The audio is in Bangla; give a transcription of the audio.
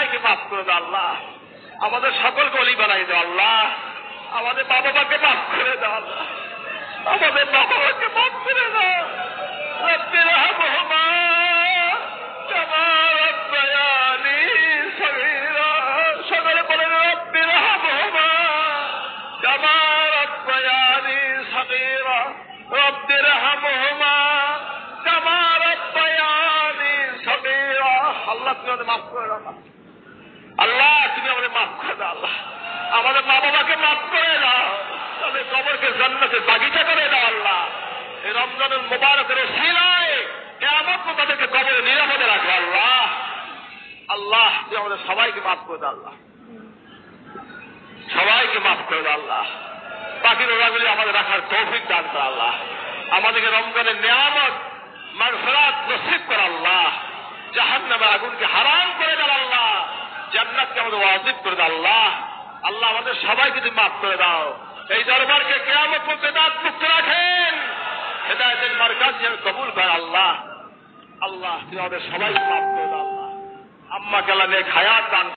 সবাইকে মাফ করে দাও আল্লাহ। আমাদের সকলকে ওলি বানাই দাও আল্লাহ। আমাদের বাবা মাকে মাফ করে দাও আল্লাহ। আমাদের বাবা মাকে মাফ করে দাও। রব্বি রহমহুমা কামা রাব্বায়ানি সগীরা। সকলে বলেন রব্বি রহমহুমা কামা রাব্বায়ানি সগীরা। রব্বি রহমহুমা কামা রাব্বায়ানি সগীরা। আল্লাহ তুমি আমাদের মাফ করে দাও আল্লাহ। তুমি আমাদের মাফ করে দাও আল্লাহ। আমাদের মা বাবাকে মাফ করে দাও। তাদের কবরকে জান্নাতের বাগিচা করে দাও আল্লাহ। এই রমজানের মুবারকের ওসিলায় কিয়ামত পর্যন্ত তাদেরকে কবরে নিরাপদে রাখো আল্লাহ। আল্লাহ তুমি আমাদের সবাইকে মাফ করে দাও আল্লাহ। সবাইকে মাফ করে দাও আল্লাহ। বাকি রোজাগুলি আমাদের রাখার তৌফিক দান করো আল্লাহ। আমাদেরকে রমজানের নিয়ামত মাগফিরাত নসিব করো আল্লাহ। জাহান্নামের আগুনকে হারাম করে দাও আল্লাহ। জান্নাতকে আমাদের ওয়াজিব করে দাও আল্লাহ। আল্লাহ আমাদের সবাইকে তুমি মাফ করে দাও। এই দরবারকে কিয়ামত পর্যন্ত বেদাত মুক্ত রাখেন। হেদায়েতের মার্কাজ যেন কবুল করে আল্লাহ। আল্লাহ তুমি আমাদের সবাইকে মাফ করে দাও আল্লাহ। আম্মা কালা নেক হায়াত দান